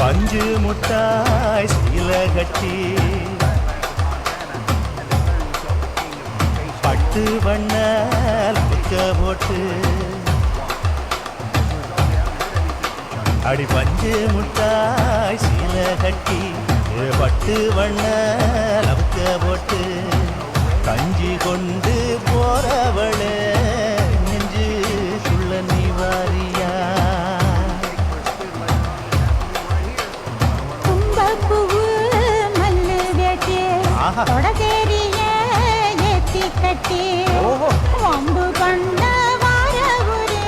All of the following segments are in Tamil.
பஞ்சு முட்டாய் சீல கட்டி பட்டு வண்ண புக்க போட்டு அடி பஞ்சு முட்டாய் சீல கட்டி பட்டு வண்ண புக்க போட்டு கஞ்சி கொண்டு போறவளே நெஞ்சு சுள்ள நீ வாரியா கும்பப்பூவு மல்லு வேட்டி தொடதேரிய ஏத்தி கட்டி வம்பு பண்ண வார ஊரே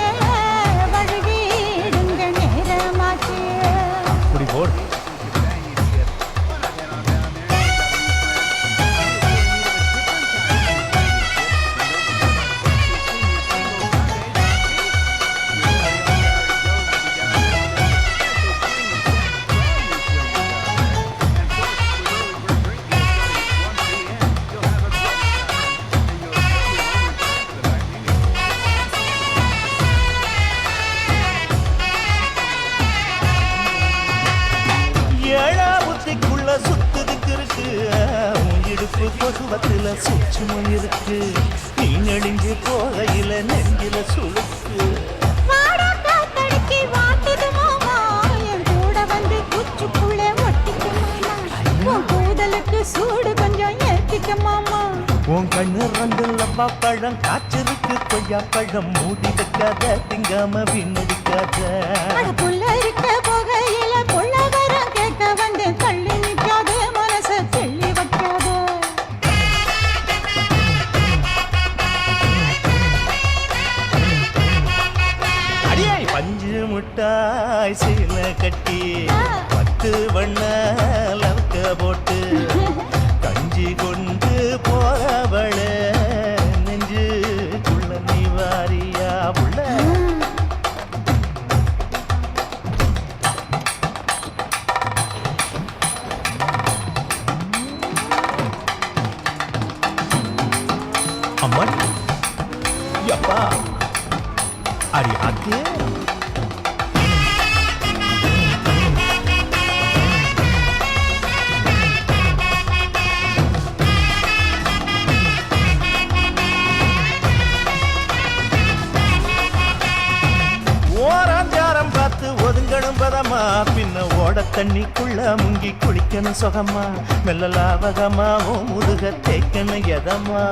வழுவிடுங்க நேரமாச்சு அப்படி போடு கொசுவத்தில சூட்சுமம் இருக்கு நீ நெடுங்கி போகையில நெஞ்சில சுழுக்கு சூடு கொஞ்சம் ஏத்திக்க மாமா உன் கண்ணு ரந்துல்லப்பா பழம் காய்ச்சிருக்கு கொய்யா பழம் மூடி வைக்காத திங்காம வீணடிக்காத புள்ள இருக்க போகையில புள்ள வர கேட்க வந்து தள்ளி நிற்காத மனச தெள்ளி வைக்காத அடியாய் பஞ்சு முட்டாய் சீல கட்டி பத்து வண்ண லவக்க போட்டு கஞ்சி கொண்டு போறவள நெஞ்சு குள்ள நீ வாரியா புள்ள அம்மா யப்பா அடி ஆத்தே ஓராஞ்சாரம் பார்த்து ஒதுங்கணும் பதமா பின்ன ஓட தண்ணிக்குள்ள முங்கி குளிக்கணும் சுகமா மெல்ல லாவகமா ஓ முதுக தேய்க்கணும் எதமா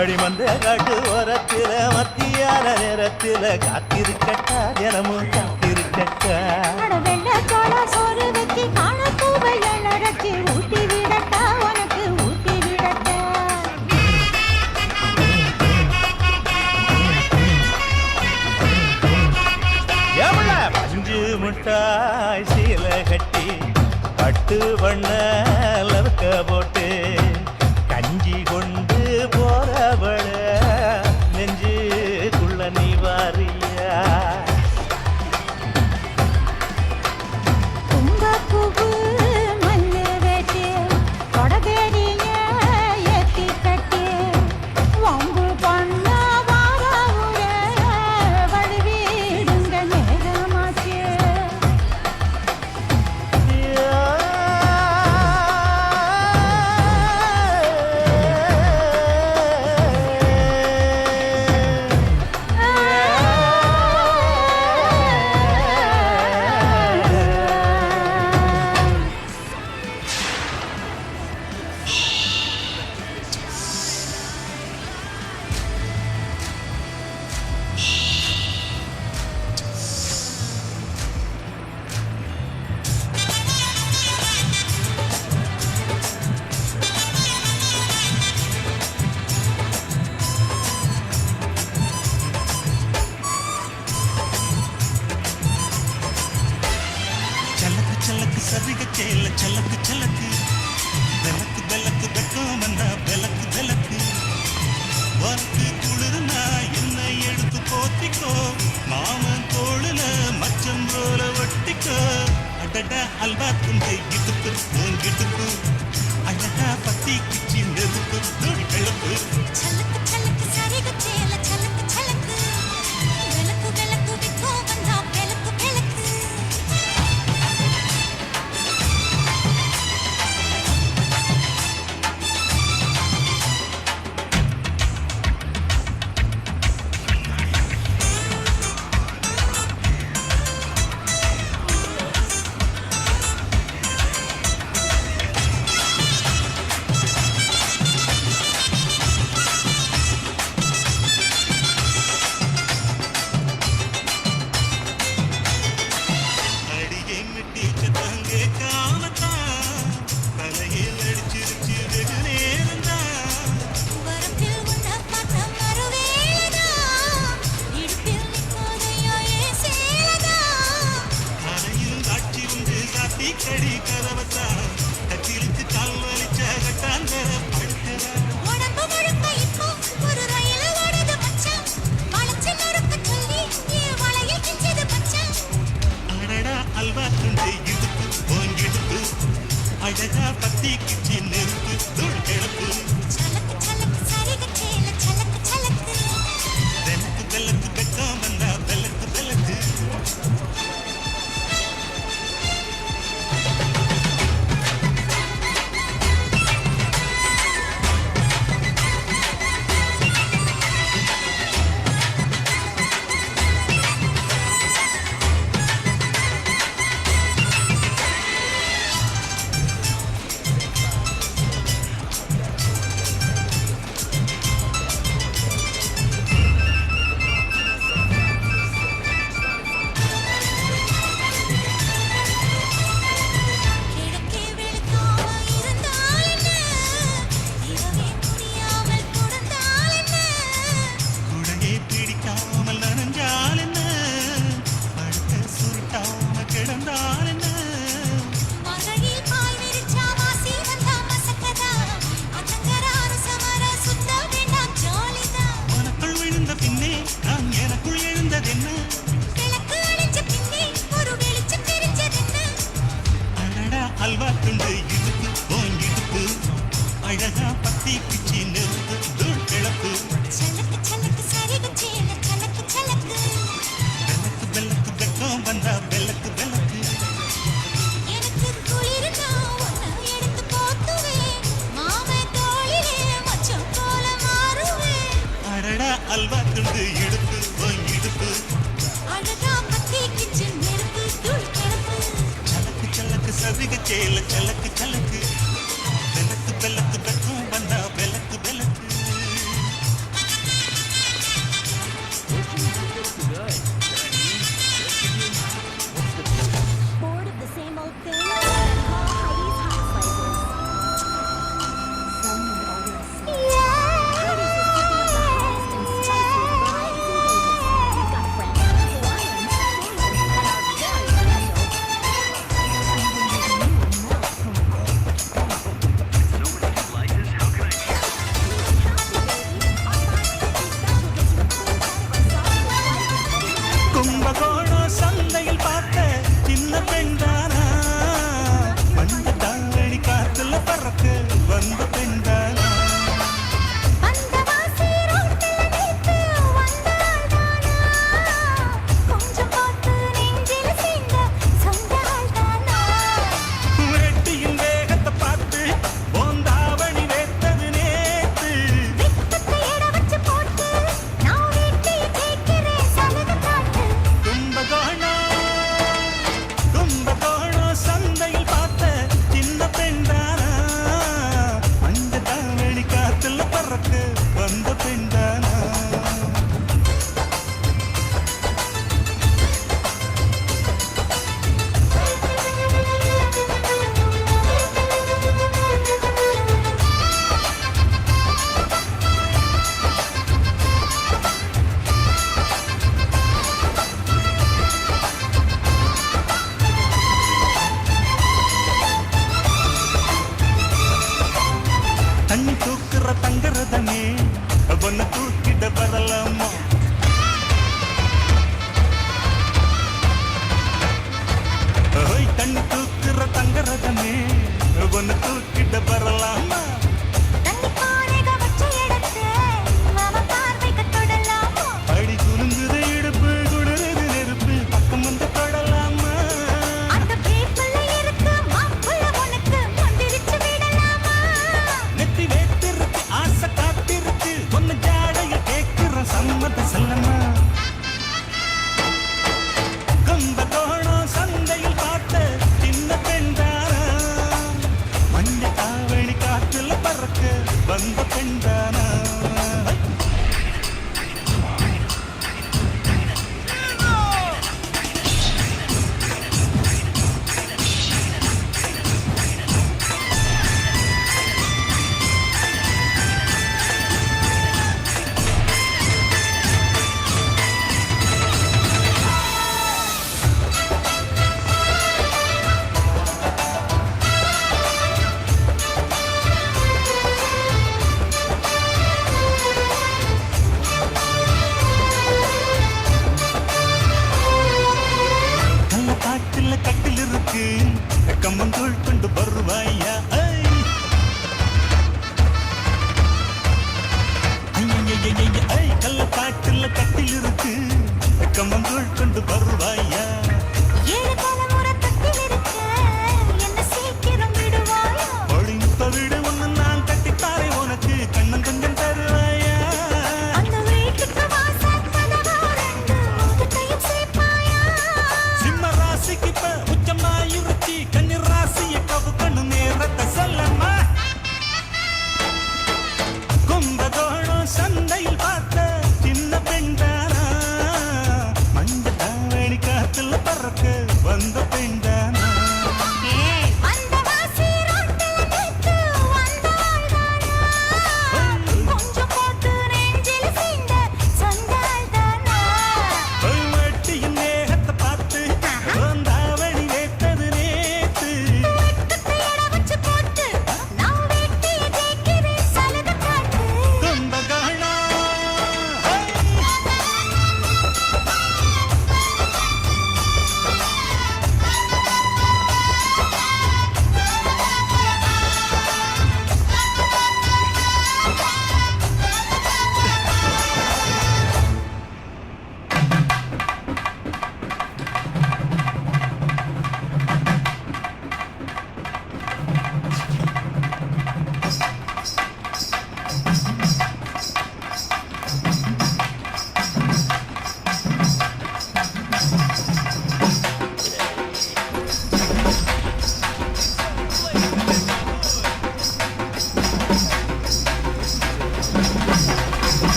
அடிமந்த காட்டு ஓரத்தில மத்தியான நேரத்தில காத்திருக்கட்டா தினமும் காத்திருக்கட்டா சோறு வச்சு காண பூவையில் அரைச்சி ஊட்டி விடட்டா உனக்கு ஊட்டி விடட்டா எவ்வள பஞ்சு முட்டாய் சீல கட்டி பட்டு வண்ண லவக்க போட்டு கஞ்சி கொண்டு போறவள நெஞ்சு குள்ள நீ வாரியா கும்பப்பூவு மல்லு வேட்டி தொடதேரிய ஏத்தி கட்டி வம்பு பண்ண வார ஊரே வழுவிடுங்க நேரமாச்சு சரிக சேல சலக்கு சலக்கு விளக்கு விளக்கு வெக்கமன்னா விளக்கு விளக்கு வாக்கு குளிர்னா என்னை எடுத்து போத்திக்கோ மாமன் தோளுல மச்சம் போல ஒட்டிக்கோ அடடா அல்வா துண்டை கிட்டுப்பு உன் கிட்டுப்பு அழகா பத்தி கிச்சி நெருப்பு அழகா பத்தி பிச்சி நிறுத்து தூள் கிளப்பு சலக்கு சலக்கு சரிக சேல சலக்கு சலக்கு வெள்ளக்கு வெள்ளக்கு வெக்கம் வந்தா வெள்ளக்கு வெள்ளக்கு எனக்கு குளிர்னா உன்னை எடுத்து போத்துவேன் மாமே தோளிலே மச்சம் போல மாறுவேன் அடடா அல்வா துண்டு இடுப்பு ஓ இடுப்பு அழகா பத்தி கிச்சு நெருப்பு தூள் கிளப்பு சலக்கு சலக்கு சதிக சேல சலக்கு சலக்கு வெள்ளக்கு வெள்ளக்கு வெக்கம் வந்தா வெள்ளக்கு வெள்ளக்கு Bored of the same old thing? Call Heidi's Hot Slices. Some would order a slice. Heidi's is sipping the best and spicy varieties and bagels. We've got French, Hawaiian, Korean, and our very special. And when you melt from So many slices, how can I share? Kumbakonam சந்தையில் பார்த்த சின்ன பெண்தானா மஞ்ச தாவணி காத்துல பறக்க வந்த பெண்தானா அந்த வாசி ரோட்டில நேத்து வந்தாள்தானா கொஞ்சம் பார்த்து நெஞ்சில சேர்ந்த சொந்தாள்தானா வெட்டியின் வேகத்தை பார்த்து போந்தாவணி வேத்தது நேத்து வெட்டத்தை எட வச்சு போட்டு நான் வீட்டையே கேட்கிறேன் சலுகை காட்டு கும்பகோணம் சந்தையில் பார்த்த சின்ன பெண்தானா மஞ்ச தாவணி காத்துல பறக்க வந்த பெண்தானா தண்ணி தூக்குற தங்கரதமே பொண்ண தூக்கிட வரலாமா ஓய் தண்ணி தூக்குற தங்கரதமே பொண்ண தூக்கிட வரலாமா தண்ணி பானைக வச்ச இடத்து மாமா பார்வைக்கு தொடலாமோ அடி குலுங்குது இடுப்பு குளிருது நெருப்பு பக்கம் வந்து தொடலாமா அந்த பேப்புல இருக்கு மாப்புள்ள உனக்கு முந்திரிச்சு விடலாமா நெத்தி வேத்திருக்கு ஆசை காத்திருக்கு ஒன்னு ஜாடை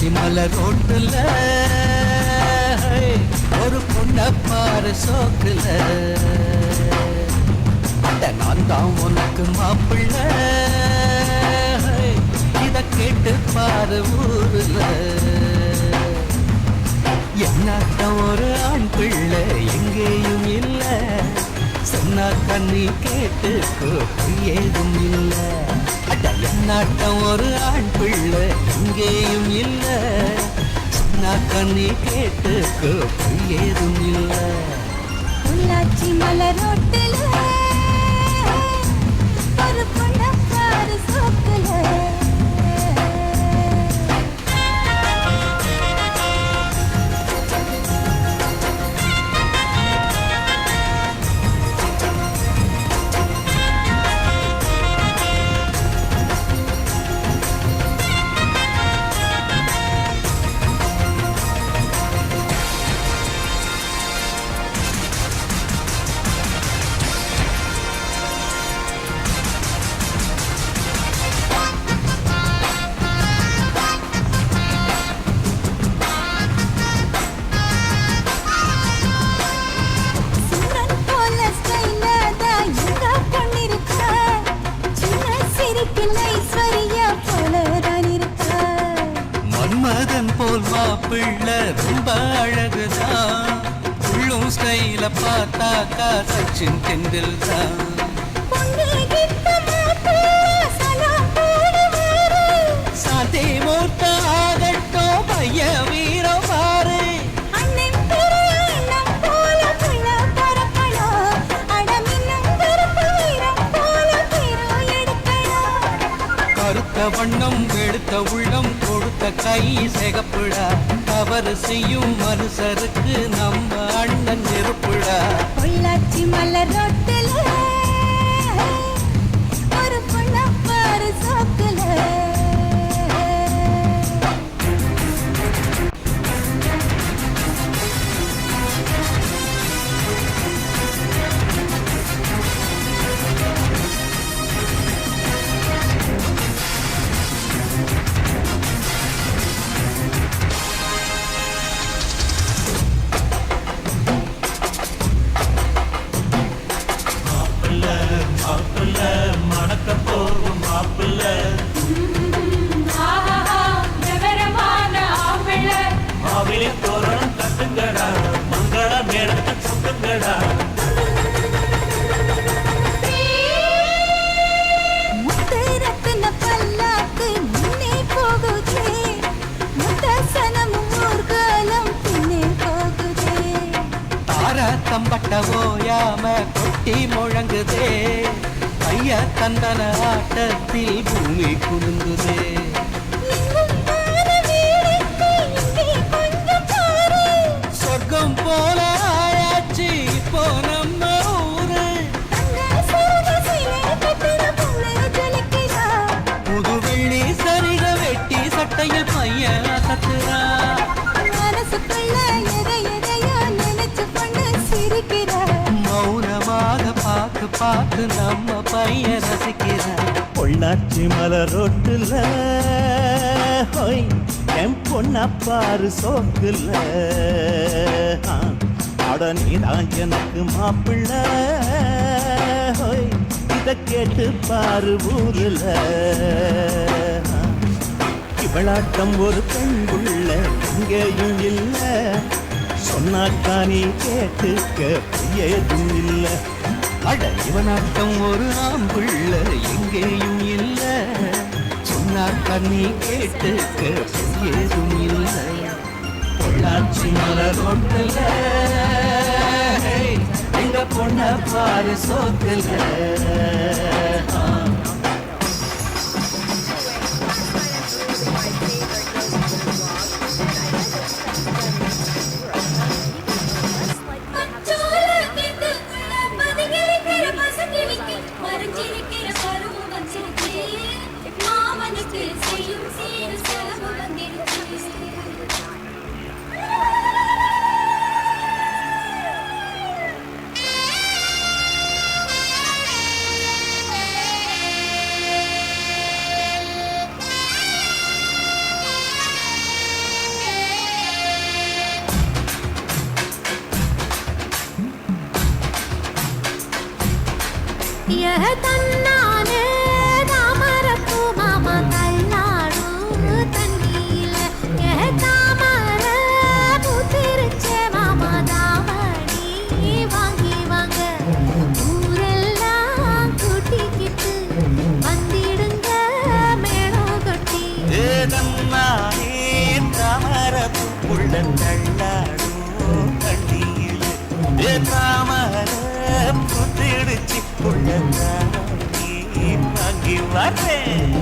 பொள்ளாச்சி மலர் ரோட்டுல ஒரு பொண்ணப்பாரு சோக்குல அட நான் தான் உனக்கு மாப்பிள்ள இத கேட்டு பாரு ஊருல என்னாட்டம் ஒரு ஆண் பிள்ளை எங்கேயும் இல்ல சொன்னா கண்ணி கேட்டுக்கோ ஏதும் இல்ல அட என்னாட்டம் ஒரு ஆண் பிள்ளை எங்கேயும் இல்ல சொன்னா கண்ணி கேட்டுக்கோ ஏதும் இல்ல பொள்ளாச்சி மலரோட்டில ஒரு பொண்ணப்பாரு சோக்குல மன்மதன் போல் மாப்பிள்ள ரொம்ப அழகுதான் உள்ளும் ஸ்டைல பார்த்தாக்கா சச்சின் டெண்டுல்கர் சாதே மூர்த்த ஆகட்டும் பைய வீரம் பாரு கருத்த வண்ணம் வெளுத்த உள்ளம் கொடுத்த கை சிகப்புடா தவறு செய்யும் மனுஷருக்கு நம்ம அண்ணன் நெருப்புடா பொள்ளாச்சி மலரோட்டில ஒரு பொண்ணப்பாரு சோக்குல மணக்க போகும் மாப்பிள்ள மாவிலே தோரணம் கட்டுங்கடா மங்கள மேடத்தை சுட்டுங்கடா முத்தரத்தின பல்லாக்கு முன்னே போகுதே முத்தசனமும் ஊர்காலம் பின்னே போகுதே தார தம்பட்ட ஓயாம கொட்டி முழங்குதே ஐயா தந்தன ஆட்டத்தில் பூமி குலுங்குதே சொர்க்கம் போல ஆயாச்சு இப்போ நம்ம ஊரு புது வெள்ளி சரிக வெட்டி சட்டையில் பையன் அசத்துறா மனசுக்குள்ள எதையோ நினைச்சு கொண்டு சிரிக்கிறார் மௌனமாக பார்த்து பார்த்து நம்ம பையன் ரசிக்கிற பொள்ளாச்சி மலரோட்டுல ஹோய் என் பொண்ணப்பாரு சோக்குல அட நீதான் எனக்கு மாப்பிள்ள ஹோய் இத கேட்டு பாரு ஊருல இவளாட்டம் ஒரு பெண்குள்ள எங்கேயும் இல்ல சொன்னாக்கா நீ கேட்டுக்க ஏதும் இல்ல அட இவனாட்டம் ஒரு ஆம்புள்ள எங்கேயும் இல்ல சொன்னா கண்ணி கேட்டுக்க ஏதும் இல்ல பொள்ளாச்சி மலரோட்டுல எங்க பொண்ண பாரு சோக்குல தன்னானே தாமரப்பு புள்ள தள்ளாடும் தண்ணியில் தாமர புத்திடுச்சு புள்ள தானே வாங்கி வரேன்.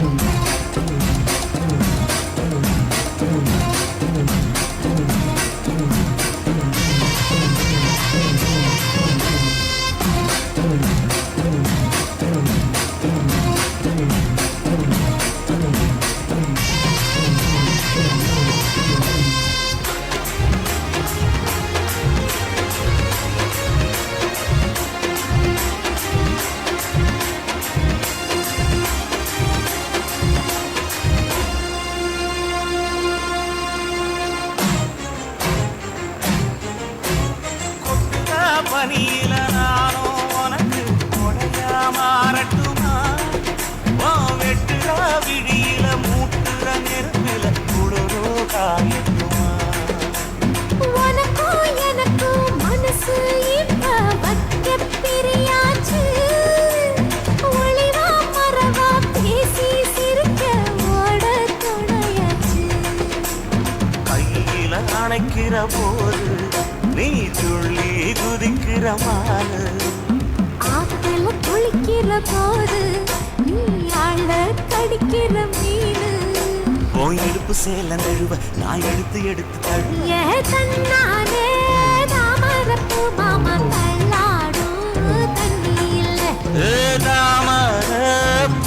பனியில நானோ உனக்கு கொடையா மாறட்டுமா? வெட்டுற விழியில மூட்டுற நெருப்பில குளிரோ காயட்டுமா? உனக்கும் எனக்கும் மனசு இப்ப வைக்க பிரியாச்சு. ஒளிவா மறவா பேசி சிரிக்க ஓட துணையாச்சு. கையில அணைக்கிற போது நீ துள்ளி குதிக்கிற மானு. ஆத்துல குளிக்கிற போது நீ ஆள கடிக்கிற மீனு. போய் எடுப்பு சேல நழுவ நான் எடுத்து எடுத்து தழு. ஏ தன்னானே தாமரப்பு மாமா தள்ளாடும் தண்ணி இல்ல. தாமர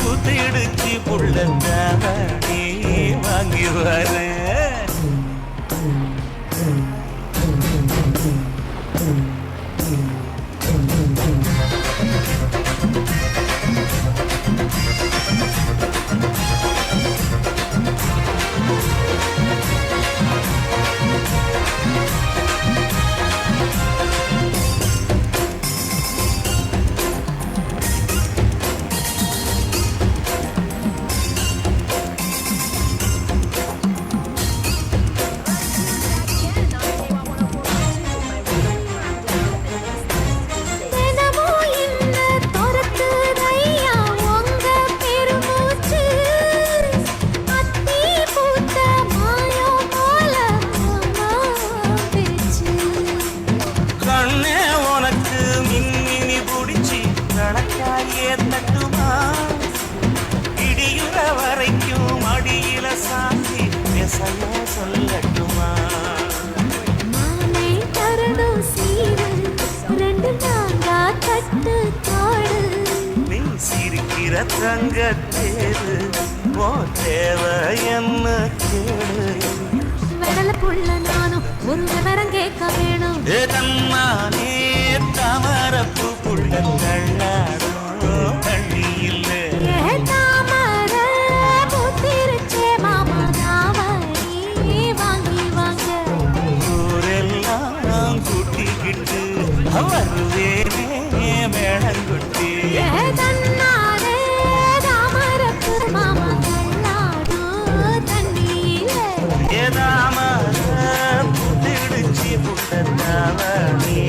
புத்திடுச்சு புள்ள தாவணி வாங்கி வரேன். தினமும் என்ன துரத்துதையா உங்க பெருமூச்சு. அத்தி பூத்த மாயம் போல மாமா பேச்சு. கண்ணே உனக்கு மின்மினி பிடிச்சி நடக்காயே தட்டுமா? இடியுற வரைக்கும் அடியில சாந்தி பேசல சொல்லட்டுமா? மாமே தரணும் சீரு ரெண்டு நாங்கா தட்டு தோடு. நீ சிரிக்கிற தங்கத்தேரு ஓ தேவை என்ன கேடு. வெடல புள்ள நானும் ஒரு விவரம் கேட்க வேணும். தன்னானே தாமரப்பு புள்ள தள்ளாடும் தண்ணி இல்லை. ஏ தாமர பூத்திருச்சே மாமா தாவணி வாங்கி வாங்க. ஊரெல்லாம் கூட்டிக்கிட்டு வருவேனே மேளங்குட்டி. ஏ தன்னானே தாமரப்பு மாமா தள்ளாடும் தண்ணியில. ஏதாமர புத்திடுச்சு புள்ள தாவணி.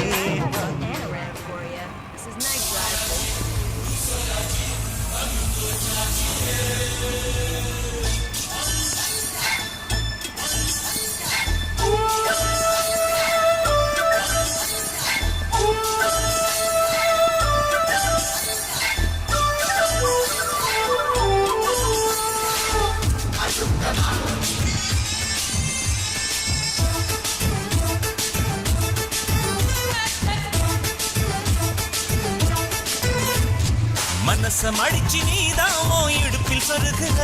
மனச மடிச்சு நீதான் உன் இடுப்பில் சொருகுற.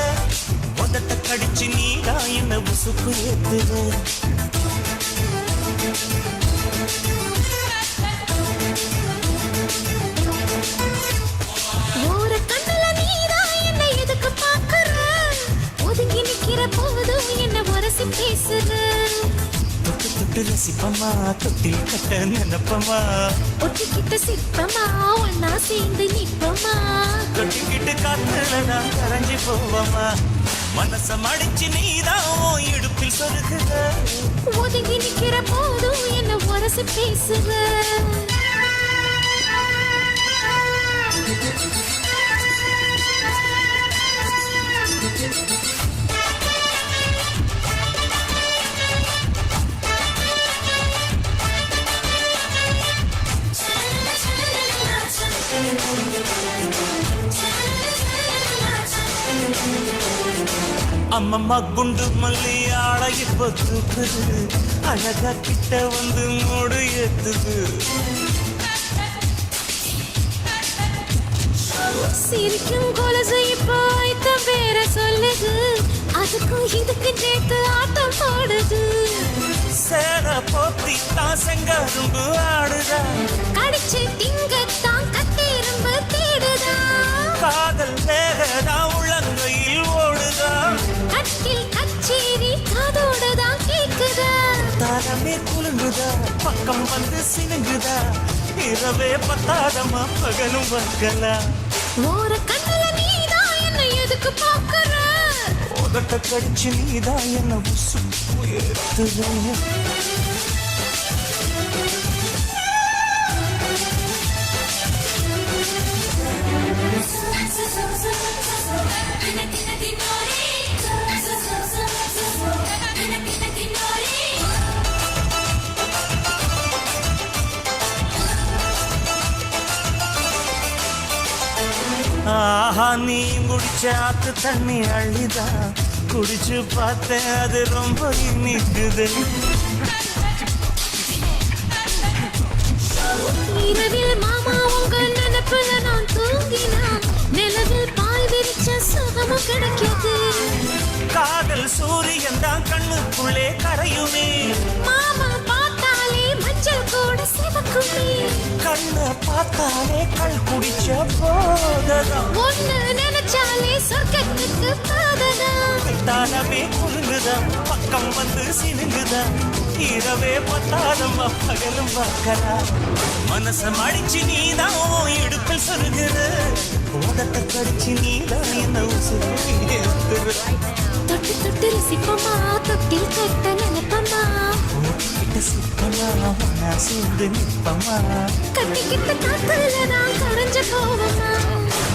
உதட்ட கடிச்சு நீதான் என்ன உசுப்பு ஏத்துற. ஒரு கண்ணுல நீதான் என்ன எதுக்கு பாக்குற. ஒதுங்கி நிக்கிற போதும் என்ன உரசி பேசுற. தொட்டு தொட்டு ரசிப்பமா தொட்டில் கட்ட நினைப்பமா. ஒட்டிக்கிட்ட சிற்பமா ஒன்னா சேர்ந்து நிப்பமா. தொட்டிக்கிட்டு காத்துல நான் கரைஞ்சி போவமா. மனச மடிச்சு நீதான் உன் இடுப்பில் சொருகுற. ஒதுங்கி நிக்கிற போதும் என்ன உரசி பேசுற. அம்மம்மா குண்டு மல்லி ஆளை இப்போ தூக்குது அழகா கிட்ட வந்து மூடு ஏத்துது சிரிக்கும் கொலுசு இப்போ ஐத்த பேர சொல்லுது அதுக்கும் இதுக்கு நேத்து ஆட்டம் போடுது சேர போத்தி தான் செங்கரும்பு ஆடுதா கடிச்சு திங்கத்தான் கட்டெரும்பு தேடுதா காதல் வேகதா உள்ளங்கையில் ஓடுதா கட்டில் கச்சேரி காதோடுதான் கேக்குதா தாரமே குலுங்குதா பக்கம் வந்து சினுங்குதா இரவே பத்தாதமா பகலும் வக்கலா ஓர கண்ணுல நீதான் என்ன எதுக்கு பாக்குற உதட்ட கடிச்சு நீதான் என்ன உசு ஏத்துது ஆஹா நீ குடிச்ச ஆத்து தண்ணி அள்ளிதா குடிச்சு பார்த்தேன் அது ரொம்ப இனிக்குது இரவில் மாமா உங்க நினைப்புல நான் தூங்கினா நிலவில் பால் விரிச்ச சுகமும் கிடைக்குது காதல் சூரியன் தான் கண்ணுக்குள்ளே கரையுமே மாமா பார்த்தாலே மஞ்சள் கூட சிவக்குமே கண்ணை பார்த்தாலே கள் குடிச்ச போததான் ஒண்ணு நினைச்சாலே சொர்க்கத்துக்கு பாததா தானமே குலுங்குதா பக்கம் வந்து சினுங்குதா இரவே பத்தாதம்மா பகலும் பார்க்கலா மனச மடிச்சு நீதான் இடுப்பில் சொருகிற உதட்ட கடிச்சு நீதான் என்ன உசுறு ஏத்துற தொட்டு தொட்டு ரசிப்பமா தொட்டில் கட்ட நினைப்பமா கிட்ட சிப்பமா நான் சேர்ந்து நிற்பமா கட்டிக்கிட்ட காத்துல நான் கரைஞ்ச போவமா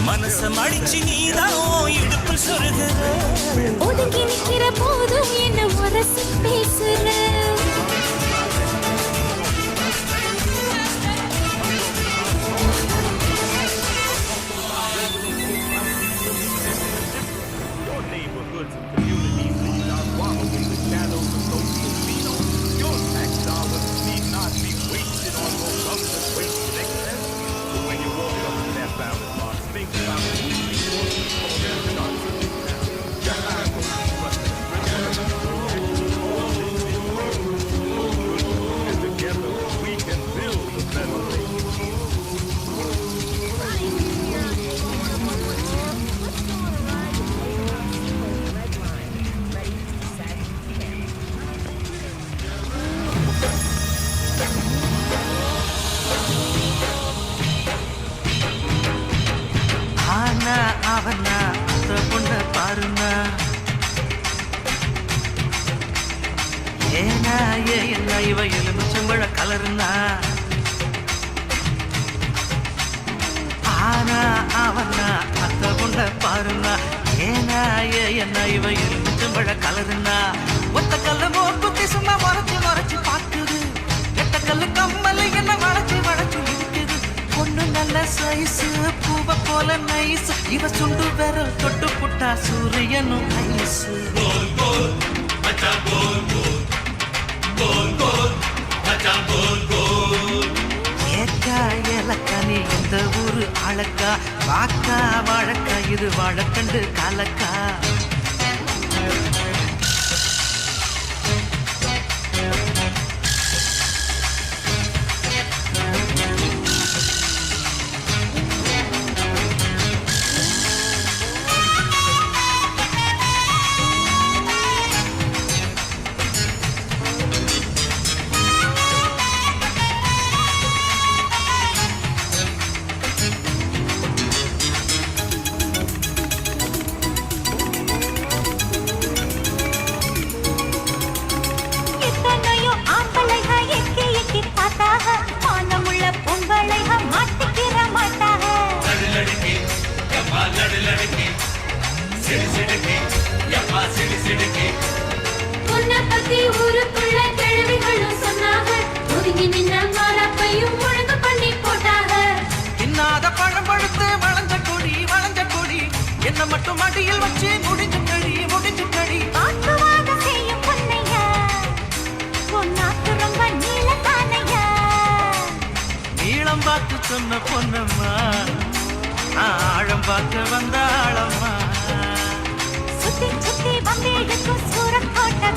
மனச மடிச்சு நீதான் இடுப்பில் சொருகிற ஒதுங்கி நிக்கிற போதும் என்ன உரசி பேசுற Your neighborhoods and communities need not wallow in the shadows of those casinos. Your tax dollars need not be wasted on those government wasted excess. But when you walk up to that ballot box, think about who you want to call their shots. Your eyes will be trusted. And together we can build a better nation. ஆனா அவனா அந்த பொண்ண பாருனா ஏனா என்ன இவ எலுமிச்சம்பழ கலருனா ஆனா அவனா அந்த பொண்ண பாருனா ஏனா என்ன இவ எலுமிச்சம்பழ கலருனா ஒத்த கல்ல மோர் குத்தி சும்மா மறைச்சு மறைச்சு பாக்குது எட்ட கல்லு கம்மல் என்ன வளைச்சு வளைச்சு இருக்குது பொண்ணு நல்ல சைஸு பூவ போல நைஸ் இவ சுண்டு விரல் தொட்டு புட்டா சூரியனும் ஐஸு ஏக்கா ஏலக்கா நீ எந்த ஊரு ஆளக்கா வாக்கா வாழக்கா இது வாழக்கண்டு காலக்கா எத்தனையோ ஆம்பளைக எக்கி எக்கி பார்த்தாக மானமுள்ள பொங்கலைக மாட்டிக்கிற மாட்டாக உன்னை பத்தி ஊருக்குள்ள கிழவிகளும் சொன்னாங்க ஒதுங்கி நின்ன மாறப்பையும் ஒழுங்கு பண்ணி போட்டாங்க இன்னாத பழம் பழுத்து வளைஞ்ச கொடி என்ன மட்டும் அடியில் வச்சு முடிஞ்சு கடி பார்த்து சொன்ன பொன்னம்மா நான் ஆழம் பார்க்க வந்த ஆழம்மா சுத்தி சுத்தி வந்தேடுக்கும் சூரக்கோட்டை